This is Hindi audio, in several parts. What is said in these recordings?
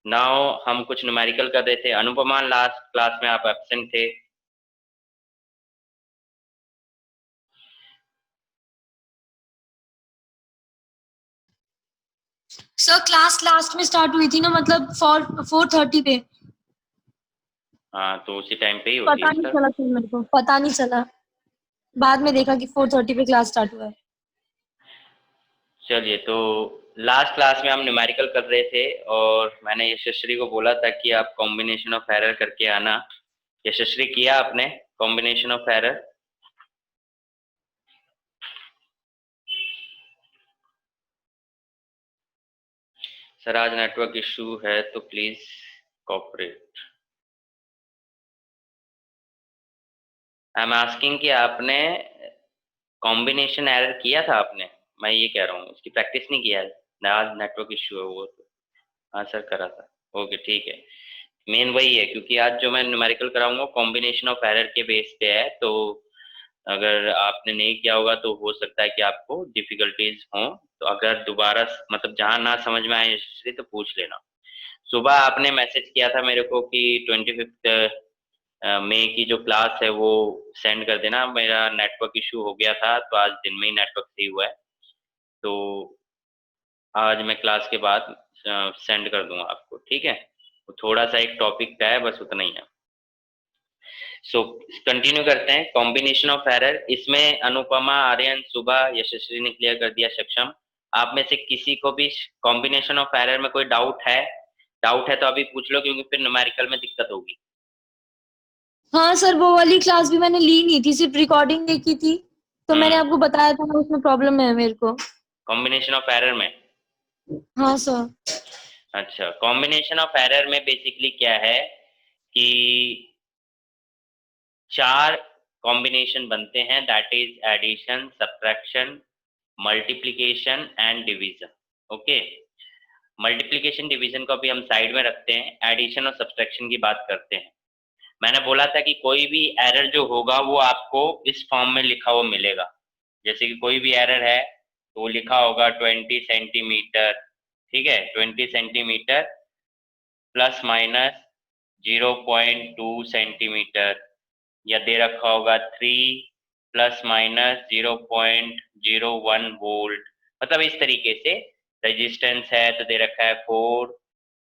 नाउ हम कुछ न्यूमेरिकल कर रहे थे। अनुपमा, लास्ट क्लास में आप एब्सेंट थे। सर क्लास लास्ट में स्टार्ट हुई थी ना, मतलब 4:30 पे। हाँ, तो उसी टाइम पे ही होती पता है नहीं सर। चला सर, मेरे को पता नहीं चला। बाद में देखा कि 4:30 पे क्लास स्टार्ट हुआ है। चलिए, तो लास्ट क्लास में हम न्यूमेरिकल कर रहे थे और मैंने यशस्वी को बोला था कि आप कॉम्बिनेशन ऑफ एरर करके आना। यशस्वी, किया आपने कॉम्बिनेशन ऑफ एरर? सर आज नेटवर्क इशू है तो please cooperate. I am asking कि आपने कॉम्बिनेशन एरर किया था आपने? मैं ये कह रहा हूँ, उसकी प्रैक्टिस नहीं किया है ना? आज नेटवर्क इशू है वो तो। हाँ सर, करा था। ओके, ठीक है। मेन वही है, क्योंकि आज जो मैं न्यूमेरिकल कराऊंगा कॉम्बिनेशन ऑफ एरर के बेस पे है, तो अगर आपने नहीं किया होगा तो हो सकता है कि आपको डिफिकल्टीज हो। तो अगर दोबारा मतलब जहां ना समझ में आए इसलिए तो पूछ लेना। सुबह आपने मैसेज किया था मेरे को कि 25 मई की जो क्लास है वो सेंड कर देना। मेरा नेटवर्क इशू हो गया था तो आज दिन में ही नेटवर्क सही हुआ है, तो आज मैं क्लास के बाद सेंड कर दूंगा आपको, ठीक है? वो थोड़ा सा एक टॉपिक का है, बस उतना ही है। सो कंटिन्यू करते हैं। कॉम्बिनेशन ऑफ एरर, इसमें अनुपमा, आर्यन, सुबह, यशस्वी ने क्लियर कर दिया। सक्षम, आप में से किसी को भी कॉम्बिनेशन ऑफ एरर में कोई डाउट है? डाउट है तो अभी पूछ लो, क्योंकि फिर न्यूमेरिकल में दिक्कत होगी। हाँ सर, वो वाली क्लास भी मैंने ली नहीं थी, सिर्फ रिकॉर्डिंग देखी थी। तो मैंने हम्म। आपको बताया था ना, उसमें प्रॉब्लम है मेरे को। कॉम्बिनेशन ऑफ एरर में? हाँ सर। अच्छा, कॉम्बिनेशन ऑफ एरर में बेसिकली क्या है कि 4 कॉम्बिनेशन बनते हैं, that is addition, subtraction, multiplication and division. Okay, multiplication division को अभी हम साइड में रखते हैं, एडिशन और सब्ट्रैक्शन की बात करते हैं। मैंने बोला था कि कोई भी एरर जो होगा वो आपको इस फॉर्म में लिखा हुआ मिलेगा। जैसे कि कोई भी एरर है तो वो लिखा होगा 20 सेंटीमीटर, ठीक है? 20 सेंटीमीटर प्लस माइनस 0.2 सेंटीमीटर, या दे रखा होगा 3 ± 0.01 वोल्ट। मतलब इस तरीके से। रेजिस्टेंस है तो दे रखा है 4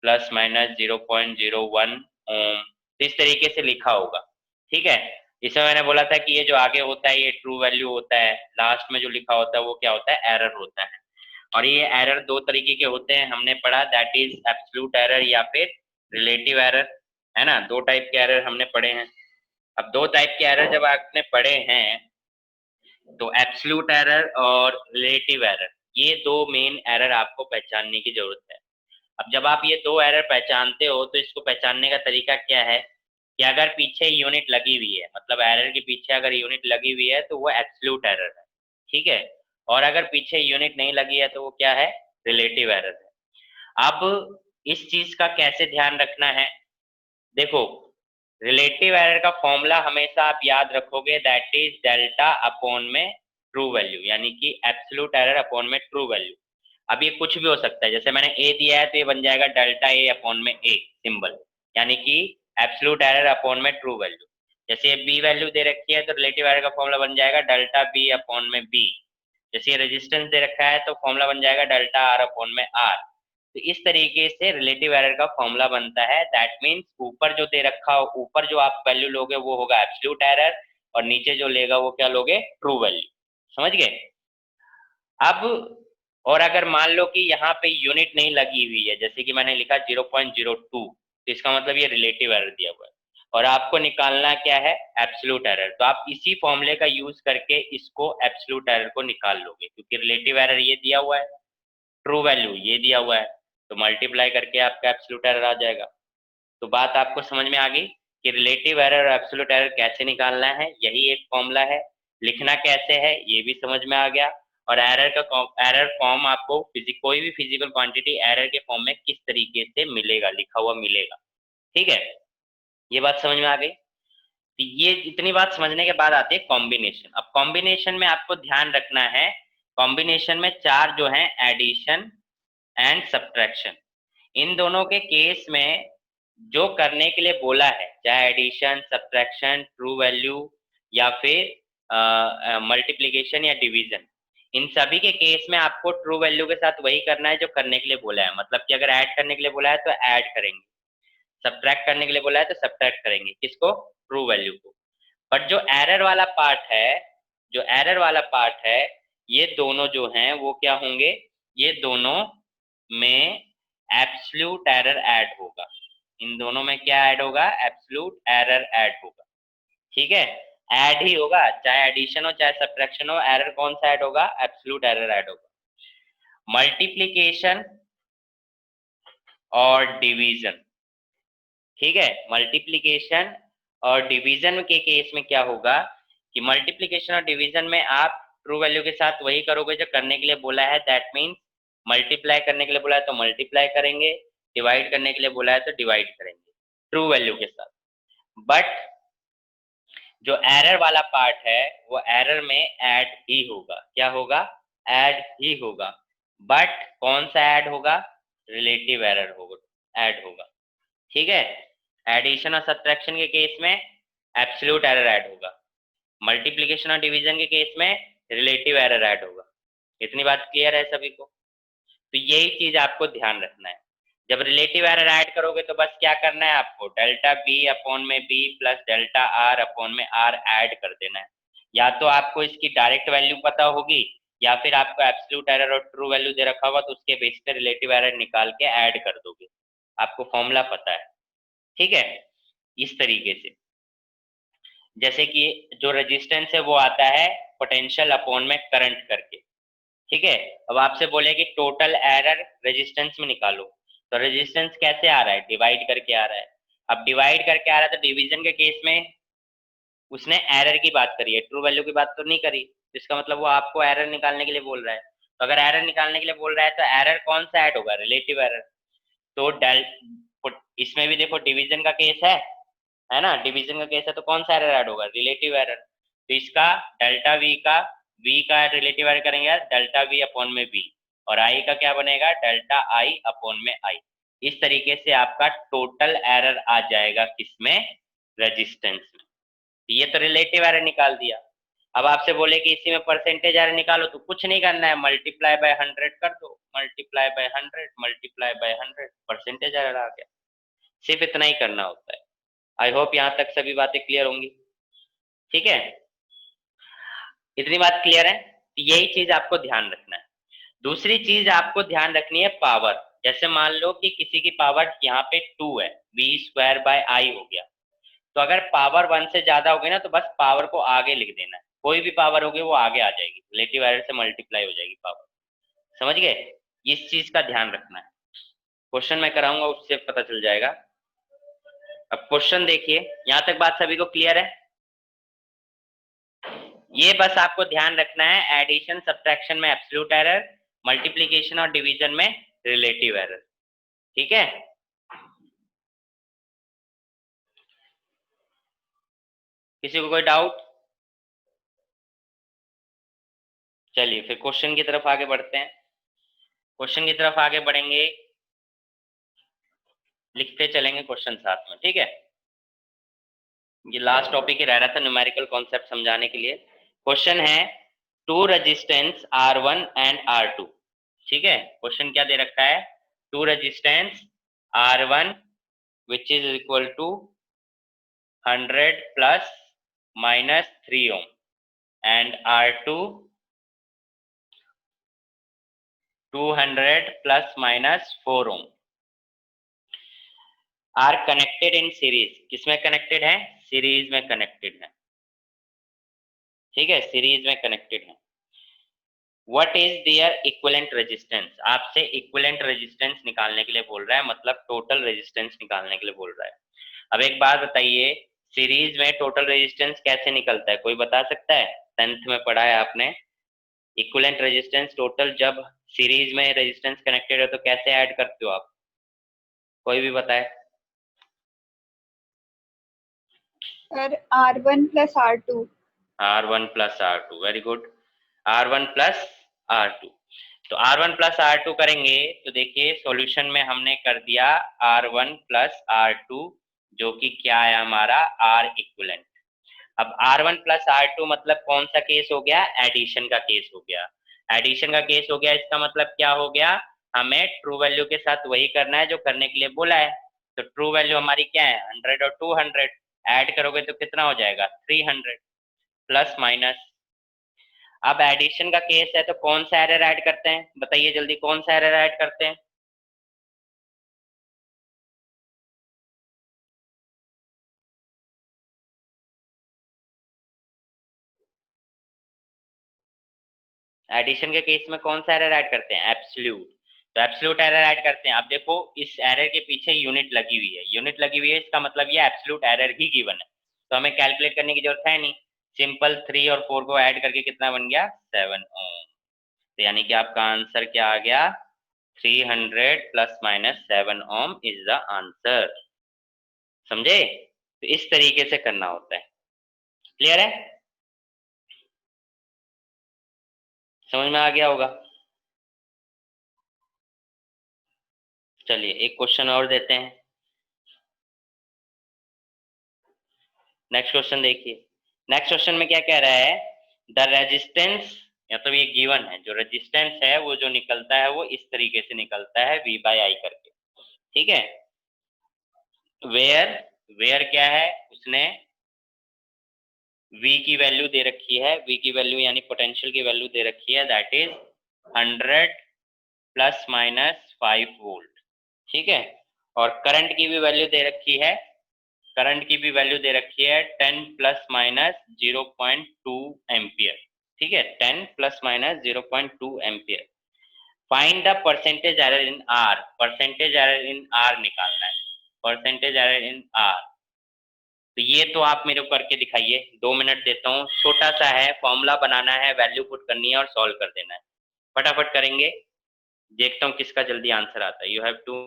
± 0.01 ओम। तो इस तरीके से लिखा होगा, ठीक है? इसमें मैंने बोला था कि ये जो आगे होता है ये ट्रू वैल्यू होता है, लास्ट में जो लिखा होता है वो क्या होता है? एरर होता है। और ये एरर दो तरीके के होते हैं, हमने पढ़ा, दैट इज एब्सोल्यूट एरर या फिर रिलेटिव एरर, है ना? दो टाइप के एरर हमने पढ़े हैं। अब दो टाइप के एरर जब आपने पढ़े हैं, तो एब्सोल्यूट एरर और रिलेटिव एरर, ये दो मेन एरर आपको पहचानने की जरूरत है। अब जब आप ये दो एरर पहचानते हो तो इसको पहचानने का तरीका क्या है कि अगर पीछे यूनिट लगी हुई है, मतलब एरर के पीछे अगर यूनिट लगी हुई है तो वो एब्सोल्यूट एरर है, ठीक है? और अगर पीछे यूनिट नहीं लगी है तो वो क्या है? रिलेटिव एरर है। अब इस चीज का कैसे ध्यान रखना है? देखो, रिलेटिव एरर का फॉर्मूला हमेशा आप याद रखोगे, दैट इज डेल्टा अपॉन में ट्रू वैल्यू, यानी कि एब्सोल्यूट एरर अपॉन में ट्रू वैल्यू। अब ये कुछ भी हो सकता है, जैसे मैंने ए दिया है तो ये बन जाएगा डेल्टा ए अपॉन में ए सिंबल, यानी कि एब्सोल्यूट एरर अपॉन में ट्रू वैल्यू। जैसे ये बी वैल्यू दे रखी है तो रिलेटिव एरर का फॉर्मूला बन जाएगा डेल्टा बी अपॉन में बी। जैसे ये रेजिस्टेंस दे रखा है तो फॉर्मूला बन जाएगा डेल्टा आर अपॉन में आर। तो इस तरीके से रिलेटिव एरर का फॉर्मूला बनता है। दैट मीन्स ऊपर जो दे रखा हो, ऊपर जो आप वैल्यू लोगे वो होगा एब्सोल्यूट एरर, और नीचे जो लेगा वो क्या लोगे? True value. समझ गए? अब और अगर मान लो कि यहाँ पे यूनिट नहीं लगी हुई है, जैसे कि मैंने लिखा 0.02, तो इसका मतलब ये रिलेटिव एरर दिया हुआ है, और आपको निकालना क्या है? Absolute error. तो आप इसी फॉर्मूले का यूज करके इसको एब्सोल्यूट एरर को निकाल लोगे, क्योंकि रिलेटिव एरर ये दिया हुआ है, ट्रू वैल्यू ये दिया हुआ है, तो मल्टीप्लाई करके आपका एब्सोल्यूट एरर आ जाएगा। तो बात आपको समझ में आ गई कि रिलेटिव एरर और एब्सोल्यूट एरर कैसे निकालना है, यही एक फॉर्मूला है। लिखना कैसे है ये भी समझ में आ गया। और एरर का एरर फॉर्म आपको कोई भी फिजिकल क्वांटिटी एरर के फॉर्म में किस तरीके से मिलेगा, लिखा हुआ मिलेगा, ठीक है? ये बात समझ में आ गई। तो ये इतनी बात समझने के बाद आती है कॉम्बिनेशन। अब कॉम्बिनेशन में आपको ध्यान रखना है, कॉम्बिनेशन में चार जो है एडिशन एंड सब्ट्रैक्शन, इन दोनों के केस में जो करने के लिए बोला है, चाहे एडिशन, सब्ट्रैक्शन, ट्रू वैल्यू या फिर मल्टीप्लिकेशन या डिवीजन, इन सभी के केस में आपको ट्रू वैल्यू के साथ वही करना है जो करने के लिए बोला है। मतलब कि अगर ऐड करने के लिए बोला है तो ऐड करेंगे, सब्ट्रैक्ट करने के लिए बोला है तो सब्ट्रैक्ट करेंगे, किसको? ट्रू वैल्यू को। बट जो एरर वाला पार्ट है, जो एरर वाला पार्ट है, ये दोनों जो हैं वो क्या होंगे? ये दोनों में एब्सोल्यूट एरर ऐड होगा। इन दोनों में क्या ऐड होगा? एब्सोल्यूट एरर ऐड होगा। ठीक है, ऐड ही होगा, चाहे एडिशन हो चाहे सब्ट्रैक्शन हो, एरर कौन सा ऐड होगा? एब्सोल्यूट एरर ऐड होगा। मल्टीप्लिकेशन और डिवीजन, ठीक है, मल्टीप्लिकेशन और डिवीजन के केस में क्या होगा कि मल्टीप्लिकेशन और डिवीजन में आप ट्रू वैल्यू के साथ वही करोगे जो करने के लिए बोला है। दैट मीन्स मल्टीप्लाई करने के लिए बोला है तो मल्टीप्लाई करेंगे, डिवाइड करने के लिए बोला है तो डिवाइड करेंगे ट्रू वैल्यू के साथ। बट जो एरर वाला पार्ट है वो एरर में ऐड ही होगा। क्या होगा? ऐड ही होगा। बट कौन सा ऐड होगा? रिलेटिव एरर होगा, ऐड होगा। ठीक है, एडिशन और सब्ट्रैक्शन के केस में एब्सोल्यूट एरर ऐड होगा, मल्टीप्लिकेशन और डिवीजन के केस में रिलेटिव एरर ऐड होगा। इतनी बात क्लियर है सभी को? तो यही चीज आपको ध्यान रखना है। जब रिलेटिव एरर ऐड करोगे तो बस क्या करना है आपको? डेल्टा बी अपॉन में b plus delta r upon में आर ऐड कर देना है। या तो आपको इसकी डायरेक्ट वैल्यू पता होगी या फिर आपको एब्सोल्यूट एरर और ट्रू वैल्यू दे रखा होगा तो उसके बेस पे रिलेटिव एरर निकाल के ऐड कर दोगे। आपको फॉर्मूला पता है, ठीक है? इस तरीके से, जैसे कि जो रेजिस्टेंस है वो आता है पोटेंशियल अपॉन में करंट करके। ठीक है, अब आपसे बोले कि टोटल एरर रेजिस्टेंस में निकालो, तो रेजिस्टेंस कैसे आ रहा है? डिवाइड करके आ रहा है। अब डिवाइड करके आ रहा है तो डिवीजन के केस में उसने एरर की बात करी है, ट्रू वैल्यू की बात तो नहीं करी। इसका मतलब वो आपको एरर निकालने के लिए बोल रहा है। तो अगर एरर निकालने के लिए बोल रहा है तो एरर कौन सा ऐड होगा? Relative error. तो डेल इसमें भी देखो डिवीजन का केस है ना? डिवीजन का केस है तो कौन सा एरर ऐड होगा? Relative error. तो इसका डेल्टा वी का रिलेटिव एरर करेंगे डेल्टा वी अपॉन में वी, और आई का क्या बनेगा? डेल्टा आई अपॉन में आई। इस तरीके से आपका टोटल एरर आ जाएगा किसमें? रेजिस्टेंस में। ये तो रिलेटिव एरर निकाल दिया। अब आपसे बोले कि इसी में परसेंटेज एरर निकालो, तो कुछ नहीं करना है, मल्टीप्लाई बाय 100 कर दो, multiply by 100, multiply by 100, percentage error आ गया। सिर्फ इतना ही करना होता है। आई होप यहाँ तक सभी बातें क्लियर होंगी, ठीक है? इतनी बात क्लियर है? तो यही चीज आपको ध्यान रखना है। दूसरी चीज आपको ध्यान रखनी है पावर। जैसे मान लो कि किसी की पावर यहाँ पे 2 है, वी स्क्वायर बाय आई हो गया। तो अगर पावर 1 से ज्यादा होगी ना तो बस पावर को आगे लिख देना है, कोई भी पावर होगी वो आगे आ जाएगी, रिलेटिव एरर से मल्टीप्लाई हो जाएगी पावर। समझ गए? इस चीज का ध्यान रखना है। क्वेश्चन मैं कराऊंगा उससे पता चल जाएगा। अब क्वेश्चन देखिए, यहां तक बात सभी को क्लियर है? ये बस आपको ध्यान रखना है, एडिशन सब्ट्रैक्शन में एब्सोल्यूट एरर, मल्टीप्लिकेशन और डिवीजन में रिलेटिव एरर। ठीक है, किसी को कोई डाउट? चलिए फिर क्वेश्चन की तरफ आगे बढ़ते हैं। क्वेश्चन की तरफ आगे बढ़ेंगे, लिखते चलेंगे क्वेश्चन साथ में, ठीक है? ये लास्ट टॉपिक ही रह रहा था न्यूमेरिकल कॉन्सेप्ट समझाने के लिए। क्वेश्चन है two resistance R1 and R2। ठीक है, क्वेश्चन क्या दे रखा है? Two resistance R1 which is equal to 100 प्लस माइनस 3 ओम एंड R2 200 प्लस minus 4 ohm are connected in series. किसमें कनेक्टेड है? सीरीज में कनेक्टेड है। ठीक है, सीरीज में कनेक्टेड है। What is there equivalent resistance? आपसे इक्विवेलेंट रेजिस्टेंस निकालने के लिए बोल रहा है, मतलब टोटल रेजिस्टेंस निकालने के लिए बोल रहा है। अब एक बात बताइए, सीरीज में टोटल रेजिस्टेंस कैसे निकलता है? कोई बता सकता है? 10th में पढ़ा है आपने, इक्विवेलेंट रेजिस्टेंस टोटल जब सीरीज में रेजिस्टेंस कनेक्टेड है तो कैसे ऐड करते हो आप? कोई भी बताए। Sir R1 plus R2। R1 plus R2, very good, R1 plus R2। तो R1 प्लस R2 करेंगे तो देखिए सॉल्यूशन में हमने कर दिया R1 प्लस R2 जो कि क्या है हमारा R इक्विवेलेंट। अब R1 प्लस R2 मतलब कौन सा केस हो गया? एडिशन का केस हो गया। एडिशन का केस हो गया, इसका मतलब क्या हो गया? हमें ट्रू वैल्यू के साथ वही करना है जो करने के लिए बोला है। तो ट्रू वैल्यू हमारी क्या है? 100 और 200 ऐड करोगे तो कितना हो जाएगा? 300 प्लस माइनस। अब एडिशन का केस है तो कौन सा एरर ऐड करते हैं? बताइए जल्दी, कौन सा एरर ऐड करते हैं? एडिशन के केस में कौन सा एरर ऐड करते हैं? एब्सोल्यूट। तो एब्सोल्यूट एरर ऐड करते हैं। अब देखो इस एरर के पीछे यूनिट लगी हुई है, यूनिट लगी हुई है, इसका मतलब ये एब्सोल्यूट एरर ही गिवन है, तो हमें कैलकुलेट करने की जरूरत है नहीं। सिंपल 3 और 4 को ऐड करके कितना बन गया? 7 ओम। तो यानी कि आपका आंसर क्या आ गया? 300 plus minus 7 ohm is the answer. समझे? तो इस तरीके से करना होता है। क्लियर है? समझ में आ गया होगा। चलिए एक क्वेश्चन और देते हैं। नेक्स्ट क्वेश्चन देखिए। नेक्स्ट क्वेश्चन में क्या कह रहा है? द रेजिस्टेंस, या तो ये गिवन है, जो रेजिस्टेंस है वो जो निकलता है वो इस तरीके से निकलता है V बाई आई करके। ठीक है। वेयर, वेयर क्या है? उसने V की वैल्यू दे रखी है, V की वैल्यू यानी पोटेंशियल की वैल्यू दे रखी है, दैट इज 100 प्लस माइनस 5 वोल्ट। ठीक है। और करंट की भी वैल्यू दे रखी है, करंट की भी वैल्यू दे रखी है 10 प्लस माइनस 0.2 एम्पियर। ठीक है, 10 plus minus 0.2 ampere. Find the percentage error in are, percentage error in are निकालना है, परसेंटेज एरर इन आर। तो ये तो आप मेरे को करके दिखाइए, 2 मिनट देता हूँ, छोटा सा है, फॉर्मूला बनाना है, वैल्यू पुट करनी है और सॉल्व कर देना है। फटाफट करेंगे, देखता हूँ किसका जल्दी आंसर आता है। You have to.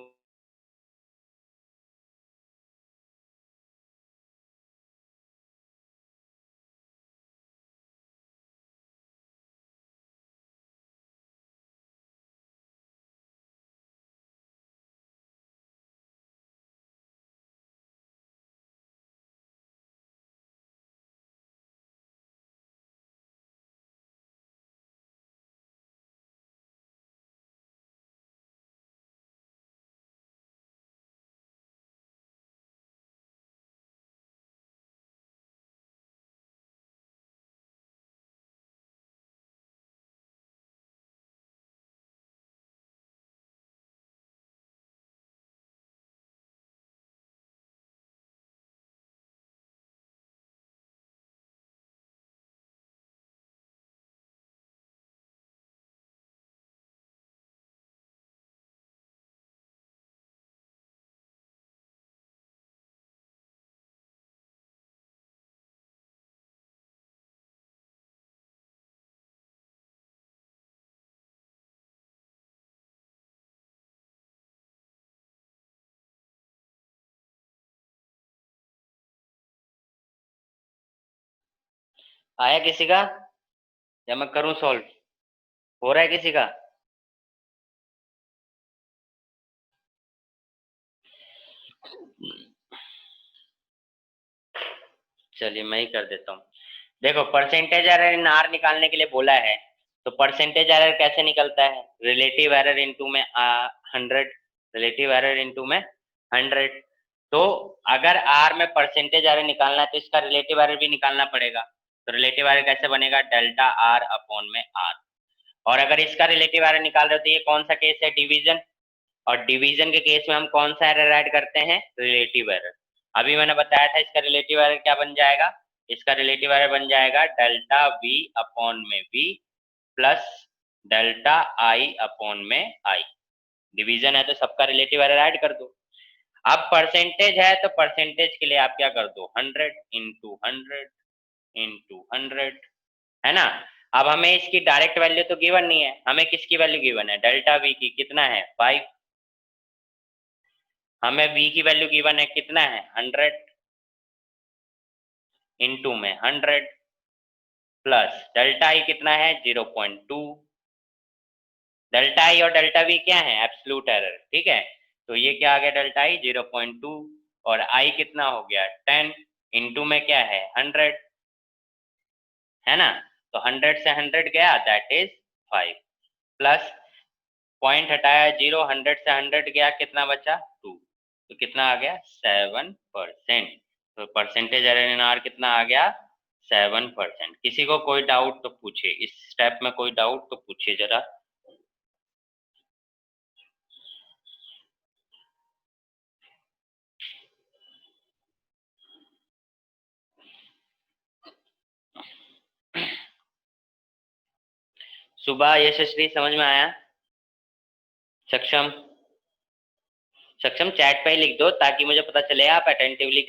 आया किसी का? या मैं करूं सॉल्व? हो रहा है किसी का? चलिए मैं ही कर देता हूँ। देखो परसेंटेज एरर इन आर निकालने के लिए बोला है, तो परसेंटेज एरर कैसे निकलता है? रिलेटिव एरर इनटू में 100, रिलेटिव एरर इनटू में 100। तो अगर आर में परसेंटेज एरर निकालना है तो इसका रिलेटिव एरर भी निकालना पड़ेगा। तो रिलेटिव एरर कैसे बनेगा? डेल्टा आर अपॉन में आर। और अगर इसका रिलेटिव एरर निकाल रहे हो तो ये कौन सा केस है? डिवीजन। और डिवीजन के केस में हम कौन सा एरर ऐड करते हैं? Relative error. अभी मैंने बताया था इसका रिलेटिव एरर क्या बन जाएगा? इसका रिलेटिव एरर बन जाएगा डेल्टा V अपॉन में V plus delta I upon में I। डिवीजन है तो सबका रिलेटिव एरर ऐड कर दो। अब परसेंटेज है तो परसेंटेज के लिए आप क्या कर दो? 100 इंटू 100 इंटू 100, है ना। अब हमें इसकी डायरेक्ट वैल्यू तो गिवन नहीं है, हमें किसकी वैल्यू गिवन है? डेल्टा V की। कितना है? 5। हमें V की वैल्यू गिवन है, कितना है? 100 इंटू में 100 प्लस डेल्टा I कितना है? 0.2। डेल्टा आई और डेल्टा वी क्या है? एब्सोल्यूट एरर, ठीक है। तो ये क्या आ गया? डेल्टा आई 0.2 और आई कितना हो गया? 10 इंटू में क्या है? 100, है ना। तो 100 से 100 गया, दैट इज 5, प्लस पॉइंट हटाया 0, 100 से 100 गया, कितना बचा? 2, तो कितना आ गया? 7%। तो परसेंटेज एरर इन आर कितना आ गया? 7%। किसी को कोई डाउट तो पूछे, इस स्टेप में कोई डाउट तो पूछिए जरा। सुबह यशस्वी समझ में आया? सक्षम? सक्षम चैट पे ही लिख दो ताकि मुझे पता चले आप अटेंटिवली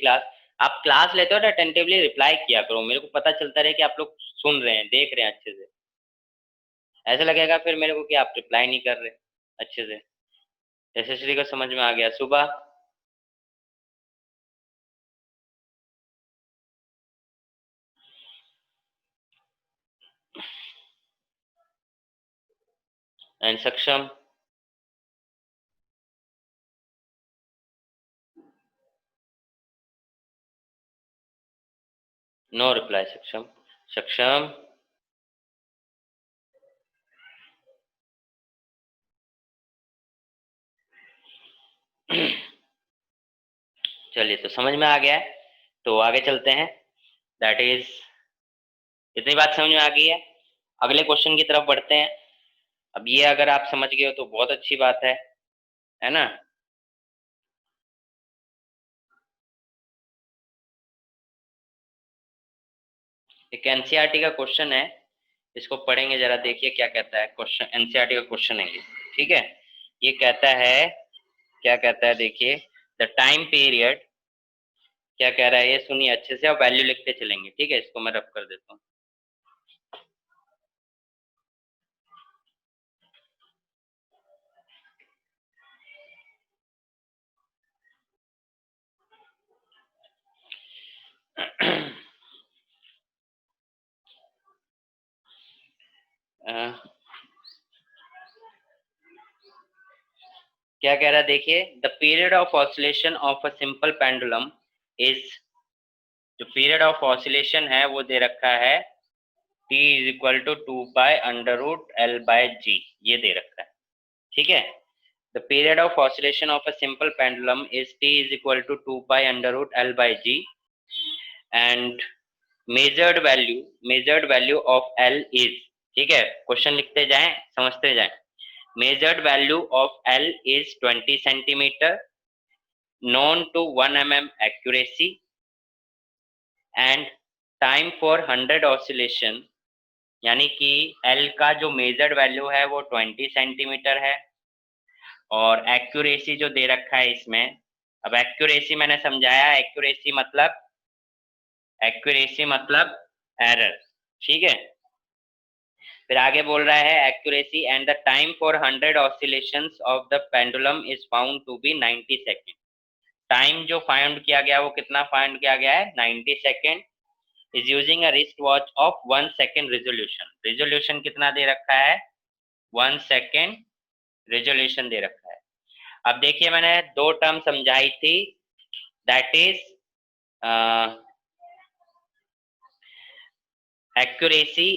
आप क्लास लेते हो तो अटेंटिवली रिप्लाई किया करो, मेरे को पता चलता रहे कि आप लोग सुन रहे हैं, देख रहे हैं अच्छे से। ऐसा लगेगा फिर मेरे को कि आप रिप्लाई नहीं कर रहे अच्छे से। यशस्वी को समझ में आ गया? सुबह? एंड सक्षम? नो रिप्लाई सक्षम। सक्षम? चलिए, तो समझ में आ गया है, तो आगे चलते हैं। दैट इज, इतनी बात समझ में आ गई है, अगले क्वेश्चन की तरफ बढ़ते हैं। अब ये अगर आप समझ गए हो तो बहुत अच्छी बात है ना। एक एनसीईआरटी का क्वेश्चन है, इसको पढ़ेंगे जरा, देखिए क्या कहता है क्वेश्चन। एनसीईआरटी का क्वेश्चन है ये, ठीक है। ये कहता है, क्या कहता है देखिए, द टाइम पीरियड, क्या कह रहा है ये सुनिए अच्छे से, और वैल्यू लिखते चलेंगे, ठीक है। इसको मैं रब कर देता हूँ। क्या कह रहा है देखिए, the period of oscillation of a simple pendulum is, जो पीरियड ऑफ ऑसिलेशन है वो दे रखा है t is equal to 2π√L/g, ये दे रखा है, ठीक है। The period of oscillation of a simple pendulum is t is equal to 2π√L/g and measured value of L is, ठीक है। क्वेश्चन लिखते जाएं, समझते जाएं। Measured value of L is 20 centimeter, known to 1 mm accuracy, and time for 100 oscillation, यानी कि L का जो मेजर्ड वैल्यू है वो 20 सेंटीमीटर है, और एक्यूरेसी जो दे रखा है इसमें, अब एक्यूरेसी मैंने समझाया, एक्यूरेसी मतलब एरर, ठीक है। फिर आगे बोल रहा है accuracy and the time for 100 oscillations of the pendulum is found to be 90 second. Time जो फाइंड किया गया वो कितना फाइंड किया गया है? 90 second. Is using a wrist watch of 1 second resolution. Resolution कितना दे रखा है? 1 सेकेंड रेजोल्यूशन दे रखा है। अब देखिए मैंने दो टर्म समझाई थी, that is accuracy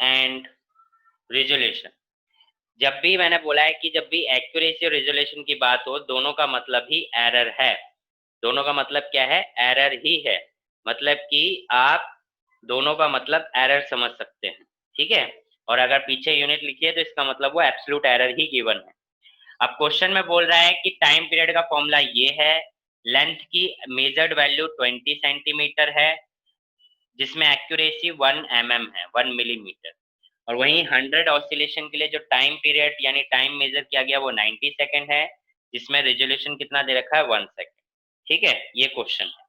and resolution. जब भी मैंने बोला है कि जब भी एक्यूरेसी और रेजोल्यूशन की बात हो, दोनों का मतलब ही एरर है। दोनों का मतलब क्या है? एरर ही है। मतलब कि आप दोनों का मतलब एरर समझ सकते हैं, ठीक है। और अगर पीछे यूनिट लिखी है तो इसका मतलब वो एब्सोल्यूट एरर ही गिवन है। अब क्वेश्चन में बोल रहा है कि टाइम पीरियड का फॉर्मूला ये है, लेंथ की मेजर्ड वैल्यू 20 सेंटीमीटर है, जिसमें एक्यूरेसी 1 mm है, 1 मिलीमीटर, और वहीं 100 ऑसिलेशन के लिए जो टाइम पीरियड यानी टाइम मेजर किया गया वो 90 सेकेंड है, जिसमें रेजोल्यूशन कितना दे रखा है? 1 सेकेंड, ठीक है। ये क्वेश्चन है।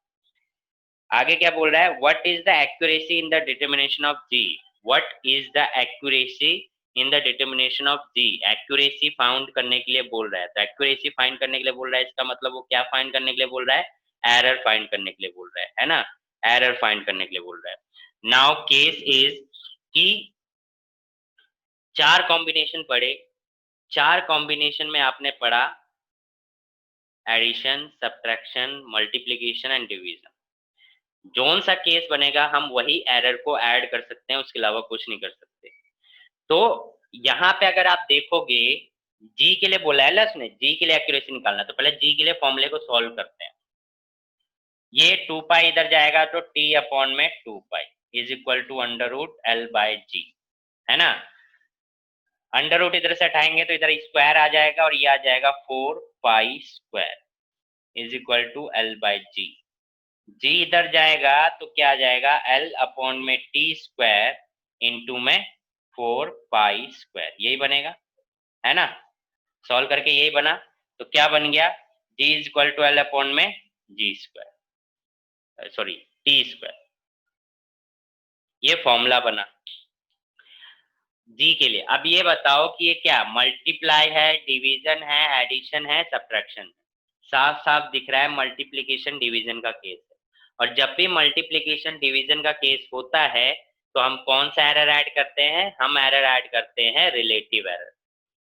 आगे क्या बोल रहा है? What is the accuracy in the determination of g. What is the accuracy in the determination of g. Accuracy found करने के लिए बोल रहा है, तो एक्यूरेसी फाइंड करने के लिए बोल रहा है, इसका मतलब वो क्या फाइंड करने के लिए बोल रहा है? एरर फाइंड करने के लिए बोल रहा है ना। एरर फाइंड करने के लिए बोल रहा है। नाउ केस इज कि 4 कॉम्बिनेशन पढ़े, 4 कॉम्बिनेशन में आपने पढ़ा addition, subtraction, multiplication and division. जोन सा केस बनेगा हम वही एरर को ऐड कर सकते हैं, उसके अलावा कुछ नहीं कर सकते। तो यहाँ पे अगर आप देखोगे जी के लिए बोला है ना उसने, जी के लिए एक्यूरेसी निकालना, तो पहले जी के लिए फॉर्मूले को सॉल्व करते हैं। ये 2 पाई इधर जाएगा तो t अपॉन में 2 pi is equal to under root l by g, है ना। अंडर रूट इधर से हटाएंगे तो इधर स्क्वायर आ जाएगा और ये आ जाएगा 4 pi square is equal to l by g. G इधर जाएगा तो क्या आ जाएगा एल अपॉन में टी स्क्वायर इंटू में 4 पाई स्क्वायर, यही बनेगा, है ना। सॉल्व करके यही बना, तो क्या बन गया जी is equal to L upon में जी स्क्वायर, सॉरी टी स्क्वायर। ये फॉर्मूला बना जी के लिए। अब ये बताओ कि ये क्या मल्टीप्लाई है, डिवीजन है, एडिशन है, सब्ट्रैक्शन? साफ साफ दिख रहा है मल्टीप्लिकेशन डिवीजन का केस है। और जब भी मल्टीप्लिकेशन डिवीजन का केस होता है तो हम कौन सा एरर ऐड करते हैं? हम एरर ऐड करते हैं रिलेटिव एरर।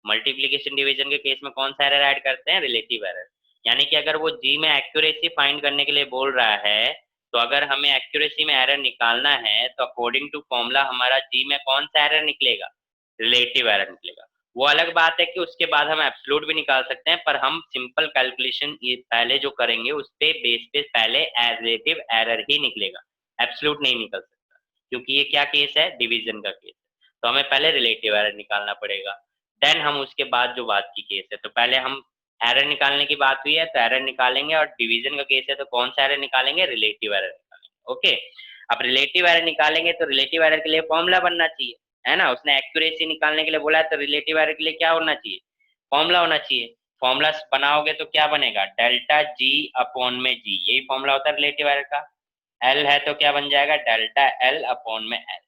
मल्टीप्लिकेशन डिवीजन के केस में कौन सा एरर ऐड करते हैं? Relative error. यानी कि अगर वो जी में एक्यूरेसी फाइंड करने के लिए बोल रहा है, तो अगर हमें एक्यूरेसी में एरर निकालना है तो अकॉर्डिंग टू फॉर्मूला हमारा जी में कौन सा एरर निकलेगा? रिलेटिव एरर निकलेगा। वो अलग बात है कि उसके बाद हम एब्सोल्यूट भी निकाल सकते हैं, पर हम सिंपल कैलकुलेशन ये पहले जो करेंगे उस पे बेस पे पहले रिलेटिव एरर ही निकलेगा, एब्सोल्यूट नहीं निकल सकता, क्योंकि ये क्या केस है? डिवीजन का केस है। तो हमें पहले रिलेटिव एरर निकालना पड़ेगा, देन हम उसके बाद जो बात की केस है, तो पहले हम एरर निकालने की बात हुई है तो एरर निकालेंगे, और डिवीजन का केस है तो कौन सा एरर निकालेंगे? रिलेटिव एरर निकालेंगे। ओके, अब रिलेटिव एरर निकालेंगे तो रिलेटिव एरर के लिए फॉर्मूला बनना चाहिए, है ना। उसने एक्यूरेसी निकालने के लिए बोला है तो रिलेटिव एरर के लिए क्या होना चाहिए? फॉर्मूला होना चाहिए। फॉर्मूला बनाओगे तो क्या बनेगा? डेल्टा जी अपॉन में जी, यही फॉर्मूला होता है रिलेटिव एरर का। एल है तो क्या बन जाएगा? डेल्टा एल अपॉन में एल,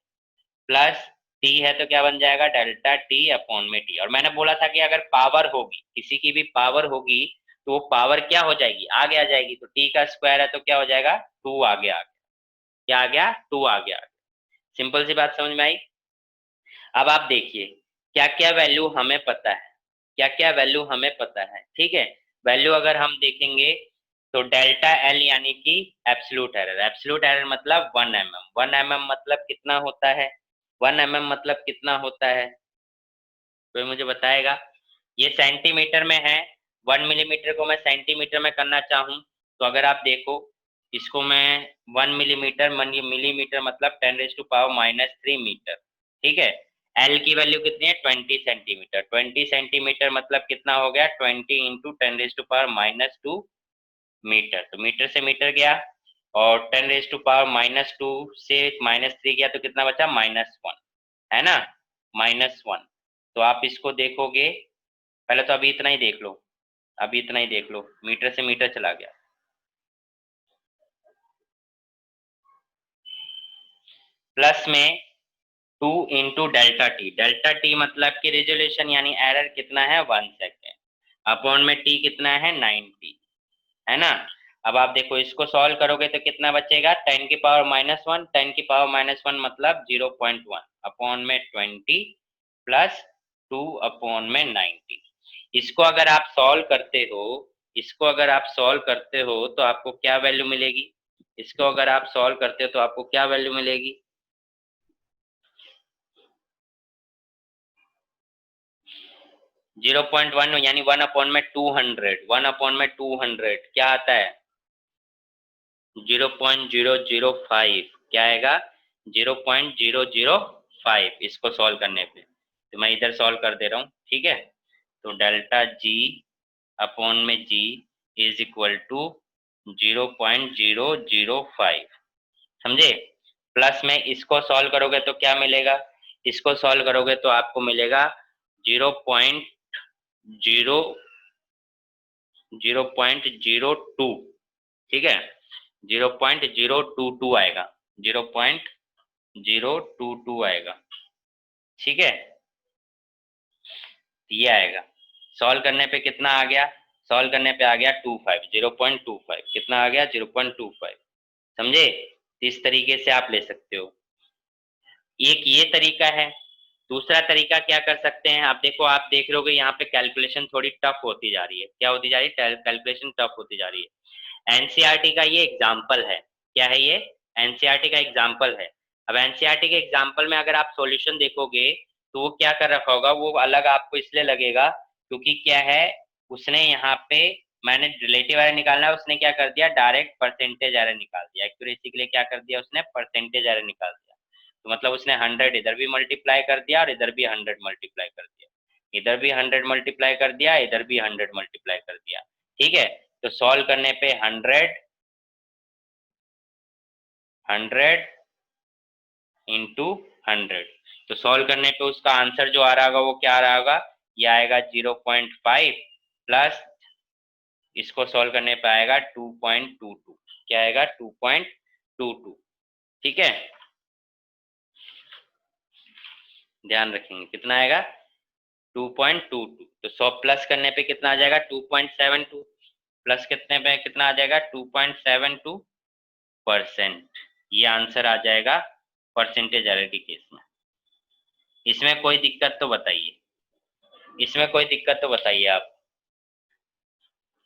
प्लस टी है तो क्या बन जाएगा? डेल्टा टी अपॉन में टी। और मैंने बोला था कि अगर पावर होगी, किसी की भी पावर होगी, तो वो पावर क्या हो जाएगी? आगे आ जाएगी। तो टी का स्क्वायर है तो क्या हो जाएगा? 2 आगे आ गया। क्या आ गया? 2 आगे आ गया। सिंपल सी बात समझ में आई। अब आप देखिए क्या क्या वैल्यू हमें पता है, क्या क्या वैल्यू हमें पता है, ठीक है। वैल्यू अगर हम देखेंगे तो डेल्टा एल यानी कि एब्सोल्यूट एरर, एब्सोल्यूट एरर मतलब 1 mm, 1 mm मतलब कितना होता है? 1 mm मतलब कितना होता है? कोई मुझे बताएगा? ये सेंटीमीटर में है, 1 मिलीमीटर को मैं सेंटीमीटर में करना चाहूँ तो अगर आप देखो इसको मैं 1 मिलीमीटर, मिलीमीटर मतलब 10⁻³ मीटर, ठीक है। एल की वैल्यू कितनी है? 20 सेंटीमीटर। 20 सेंटीमीटर मतलब कितना हो गया? 20 इंटू 10⁻² मीटर। तो मीटर से मीटर गया, और 10⁻² से -3 गया तो कितना बचा? -1, है ना, -1। तो आप इसको देखोगे, पहले तो अभी इतना ही देख लो, अभी इतना ही देख लो, मीटर से मीटर चला गया। प्लस में 2 into delta T, delta T मतलब कि रेजोल्यूशन यानी एरर कितना है? 1 सेकेंड, अपॉन में टी कितना है? 90, है ना। अब आप देखो इसको सॉल्व करोगे तो कितना बचेगा? 10⁻⁻1, 10⁻⁻1 मतलब 0.1 अपॉन में 20 प्लस 2 अपॉन में 90। इसको अगर आप सॉल्व करते हो, इसको अगर आप सॉल्व करते हो तो आपको क्या वैल्यू मिलेगी? इसको अगर आप सॉल्व करते हो तो आपको क्या वैल्यू मिलेगी? 0.1 यानी 1 अपॉन में 200, 1 अपॉन में 200 क्या आता है? 0.005, क्या आएगा? 0.005। इसको सॉल्व करने पे तो मैं इधर सॉल्व कर दे रहा हूँ, ठीक है। तो डेल्टा जी अपॉन में जी इज इक्वल टू 0.005, समझे। प्लस में इसको सॉल्व करोगे तो क्या मिलेगा? इसको सॉल्व करोगे तो आपको मिलेगा 0.02, ठीक है, 0.022 आएगा, 0.022 आएगा, ठीक है। ये आएगा। सॉल्व करने पे कितना आ गया? सॉल्व करने पे आ गया 25, 0.25 कितना आ गया? 0.25, समझे। इस तरीके से आप ले सकते हो। एक ये तरीका है, दूसरा तरीका क्या कर सकते हैं, आप देखो, आप देख रहे हो यहाँ पे कैलकुलेशन थोड़ी टफ होती जा रही है। क्या होती जा रही है? कैलकुलेशन टफ होती जा रही है। एनसीईआरटी का ये एग्जाम्पल है। क्या है ये? एनसीईआरटी का एग्जाम्पल है। अब एनसीईआरटी के एग्जाम्पल में अगर आप सॉल्यूशन देखोगे तो वो क्या कर रखा होगा, वो अलग आपको इसलिए लगेगा क्योंकि क्या है, उसने यहाँ पे, मैंने रिलेटिव एरर निकालना है, उसने क्या कर दिया, डायरेक्ट परसेंटेज एरर निकाल दिया। एक्यूरेसी के लिए क्या कर दिया उसने, परसेंटेज एरर निकाल दिया। तो मतलब उसने 100 इधर भी मल्टीप्लाई कर दिया और इधर भी 100 मल्टीप्लाई कर दिया, इधर भी 100 मल्टीप्लाई कर दिया, इधर भी 100 मल्टीप्लाई कर दिया। ठीक है, तो सॉल्व करने पे 100 इंटू 100, तो सॉल्व करने पे उसका आंसर जो आ रहा होगा वो क्या आ रहा होगा, ये आएगा 0.5 प्लस इसको सॉल्व करने पे आएगा 2.22। क्या आएगा? 2.22। ठीक है, ध्यान रखेंगे कितना आएगा, 2.22। तो 100 प्लस करने पे कितना आ जाएगा, 2.72 प्लस कितने पे कितना आ जाएगा, 2.72%। ये आंसर आ जाएगा परसेंटेज एरर के केस में। इसमें कोई दिक्कत तो बताइए, इसमें कोई दिक्कत तो बताइए आप।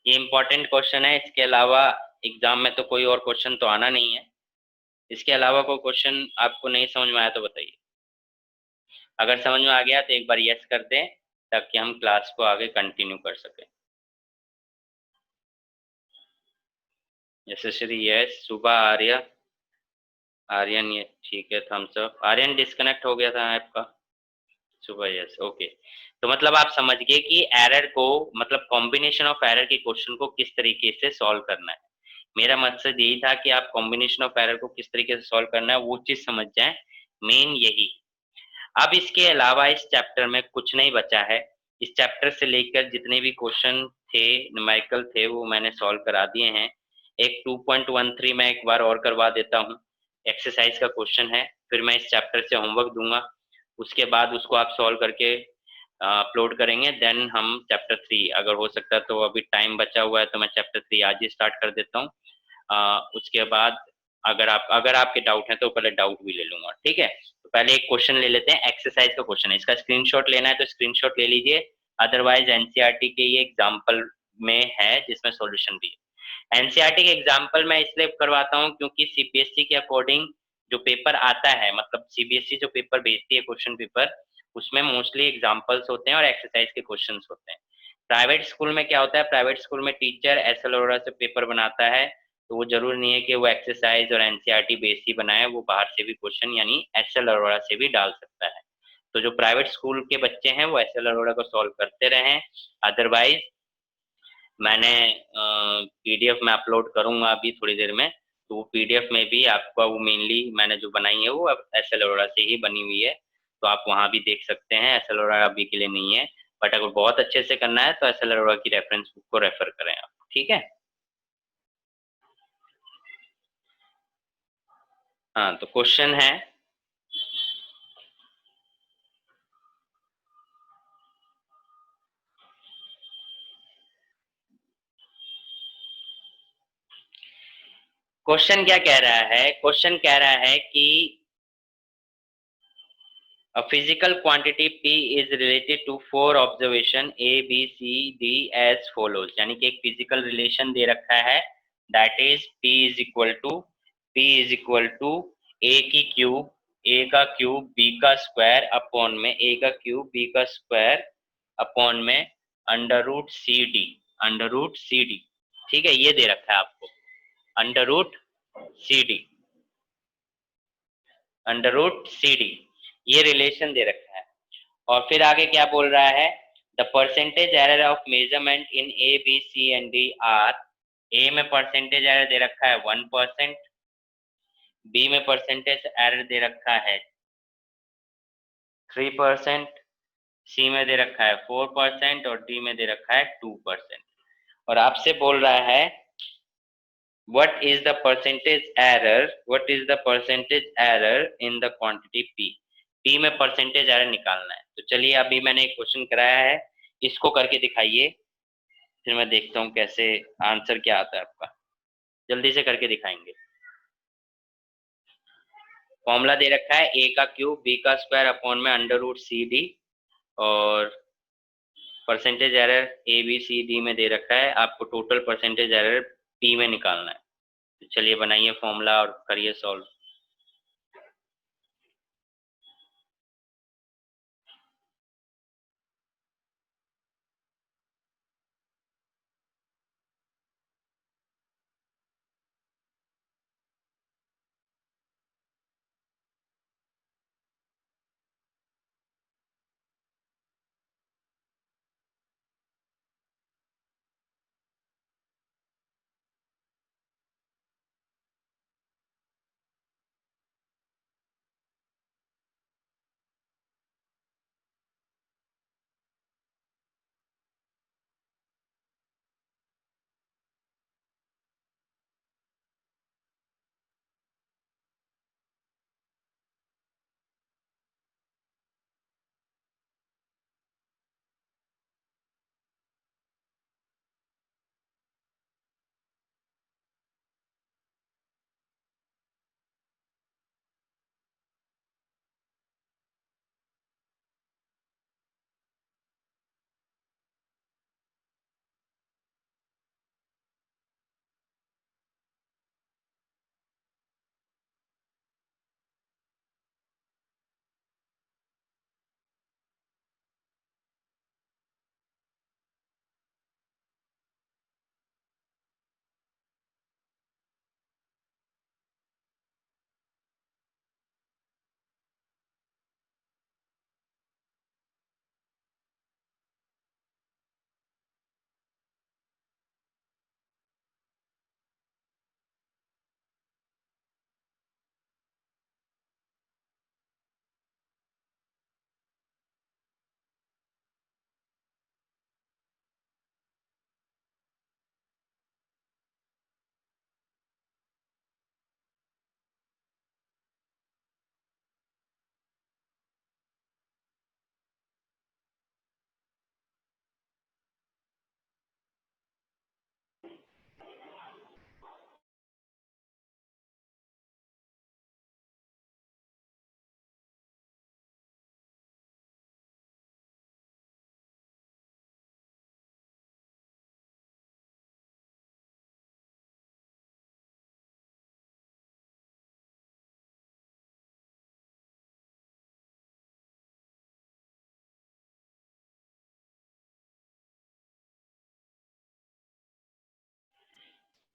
ये इंपॉर्टेंट क्वेश्चन है, इसके अलावा एग्जाम में तो कोई और क्वेश्चन तो आना नहीं है। इसके अलावा कोई क्वेश्चन आपको नहीं समझ में आया तो बताइए। अगर समझ में आ गया तो एक बार यस कर दें ताकि हम क्लास को आगे कंटिन्यू कर सकें। यशस्वी यस, सुबह आर्य, आर्यन ये ठीक है, थम्स अप। आर्यन डिस्कनेक्ट हो गया था ऐप का। सुबह यस, ओके। तो मतलब आप समझ गए कि एरर को, मतलब कॉम्बिनेशन ऑफ एरर के क्वेश्चन को किस तरीके से सॉल्व करना है। मेरा मकसद यही था कि आप कॉम्बिनेशन ऑफ एरर को किस तरीके से सॉल्व करना है वो चीज समझ जाएं, मेन यही। अब इसके अलावा इस चैप्टर में कुछ नहीं बचा है। इस चैप्टर से लेकर जितने भी क्वेश्चन थे, न्यूमेरिकल थे, वो मैंने सॉल्व करा दिए हैं। एक 2.13 मैं एक बार और करवा देता हूँ, एक्सरसाइज का क्वेश्चन है, फिर मैं इस चैप्टर से होमवर्क दूंगा, उसके बाद उसको आप सॉल्व करके अपलोड करेंगे। देन हम चैप्टर 3, अगर हो सकता है तो, अभी टाइम बचा हुआ है तो मैं चैप्टर 3 आज ही स्टार्ट कर देता हूँ। उसके बाद अगर आपके डाउट है तो पहले डाउट भी ले लूंगा। ठीक है, तो पहले एक क्वेश्चन ले लेते हैं, एक्सरसाइज का क्वेश्चन है, इसका स्क्रीनशॉट लेना है तो स्क्रीनशॉट ले लीजिए, अदरवाइज एनसीईआरटी के ये एग्जाम्पल में है जिसमें सॉल्यूशन भी है। एनसीईआरटी के एग्जाम्पल मैं इसलिए करवाता हूँ क्योंकि सीबीएसई के अकॉर्डिंग जो पेपर आता है, मतलब सीबीएसई जो पेपर भेजती है क्वेश्चन पेपर, उसमें मोस्टली एग्जाम्पल्स होते हैं और एक्सरसाइज के क्वेश्चन होते हैं। प्राइवेट स्कूल में क्या होता है, प्राइवेट स्कूल में टीचर एसएल अरोड़ा से पेपर बनाता है, तो वो जरूर नहीं है कि वो एक्सरसाइज और एनसीईआरटी बेस ही बनाए, वो बाहर से भी क्वेश्चन यानी एसएल अरोड़ा से भी डाल सकता है। तो जो प्राइवेट स्कूल के बच्चे हैं वो एसएल अरोड़ा को सॉल्व करते रहे। अदरवाइज मैंने पीडीएफ में अपलोड करूंगा अभी थोड़ी देर में, तो वो पीडीएफ में भी आपका, वो मेनली मैंने जो बनाई है वो एसएल अरोड़ा से ही बनी हुई है, तो आप वहां भी देख सकते हैं। एसएल अरोड़ा अभी के लिए नहीं है, बट अगर बहुत अच्छे से करना है तो एसएल अरोड़ा की रेफरेंस बुक को रेफर करें आप। ठीक है, हाँ, तो क्वेश्चन है, क्वेश्चन क्या कह रहा है, क्वेश्चन कह रहा है कि a physical quantity P is related to 4 observation A, B, C, D as follows। यानी कि एक फिजिकल रिलेशन दे रखा है, that is P is equal to A की क्यूब, A का क्यूब, B का स्क्वायर अपॉन में A का क्यूब, B का स्क्वायर अपॉन में अंडर रूट सी डी। ठीक है, ये दे रखा है आपको, अंडर रूट सी डी, ये रिलेशन दे रखा है। और फिर आगे क्या बोल रहा है, the percentage error of measurement in a b c and d are. ए में परसेंटेज एरर दे रखा है 1%, बी में परसेंटेज एरर दे रखा है 3%, सी में दे रखा है 4% और डी में दे रखा है 2%। और आपसे बोल रहा है what is the percentage error in the quantity p। p में परसेंटेज एरर निकालना है। तो चलिए, अभी मैंने एक क्वेश्चन कराया है, इसको करके दिखाइए, फिर मैं देखता हूँ कैसे आंसर क्या आता है आपका। जल्दी से करके दिखाएंगे। फॉर्मूला दे रखा है ए का क्यूब बी का स्क्वायर अपॉन में अंडर रूट सी डी, और percentage error a b c d में दे रखा है, आपको टोटल परसेंटेज एरर पी में निकालना है। तो चलिए बनाइए फॉर्मूला और करिए सॉल्व।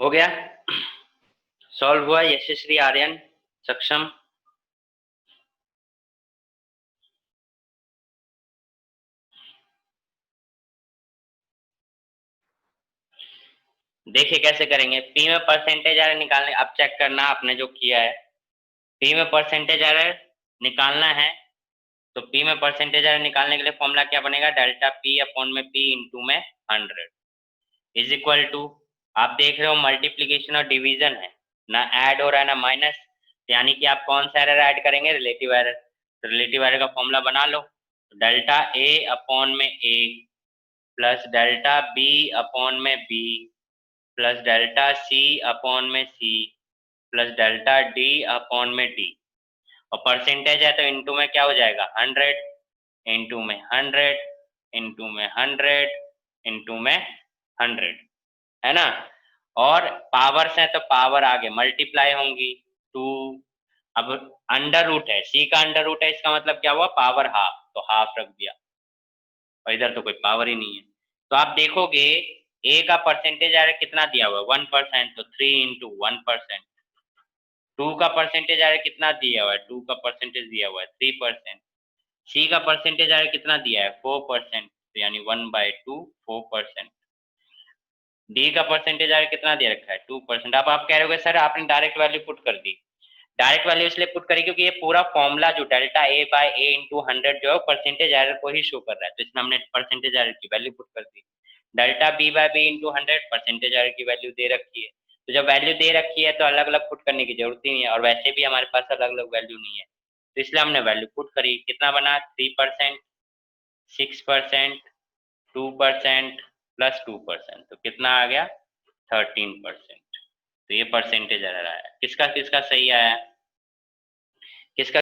हो गया, सॉल्व हुआ। यशस्वी आर्यन सक्षम। देखिए कैसे करेंगे, पी में परसेंटेज एरर निकालने, अब चेक करना आपने जो किया है, पी में परसेंटेज एरर निकालना है। तो पी में परसेंटेज एरर निकालने के लिए फॉर्मूला क्या बनेगा, डेल्टा पी अपॉन में पी इंटू में 100 इज इक्वल टू, आप देख रहे हो मल्टीप्लीकेशन और डिवीजन है, ना ऐड हो रहा है ना माइनस, यानी कि आप कौन सा एरर ऐड करेंगे, रिलेटिव एरर। तो रिलेटिव एरर का फॉर्मूला बना लो, डेल्टा ए अपॉन में a plus delta b upon में b plus delta c upon में c plus delta d upon में डी, और परसेंटेज है तो इनटू में क्या हो जाएगा 100, इनटू में 100, इनटू में 100, इनटू में 100, है ना। और पावर्स है तो पावर आगे मल्टीप्लाई होंगी 2। अब अंडर रूट है, सी का अंडर रूट है, इसका मतलब क्या हुआ, पावर हाफ, तो हाफ रख दिया, और इधर तो कोई पावर ही नहीं है। तो आप देखोगे ए का परसेंटेज एरर कितना दिया हुआ है 1%, तो 3 इंटू 1%। 2 का परसेंटेज एरर कितना दिया हुआ है, 2 का परसेंटेज दिया हुआ है 3%। सी का परसेंटेज एरर कितना दिया है 4%, तो यानी 1/2 4%। डी का परसेंटेज एरर कितना दे रखा है 2%। अब आप कह रहे हो सर आपने डायरेक्ट वैल्यू पुट कर दी, डायरेक्ट वैल्यू इसलिए पुट करी क्योंकि ये पूरा फॉर्मूला जो delta A bye A into 100 जो है परसेंटेज एरर को ही शो कर रहा है, तो इसमें हमने परसेंटेज एरर की वैल्यू पुट कर दी। Delta b by b into 100 percentage error की वैल्यू दे रखी है, तो जब वैल्यू दे रखी है तो अलग अलग पुट करने की जरूरत ही नहीं है, और वैसे भी हमारे पास अलग अलग वैल्यू नहीं है, तो इसलिए हमने वैल्यू पुट करी। कितना बना 3%, 6%, 2% प्लस 2%, तो कितना आ गया 13%। तो ये परसेंटेज एरर आया। किसका किसका सही आया, किसका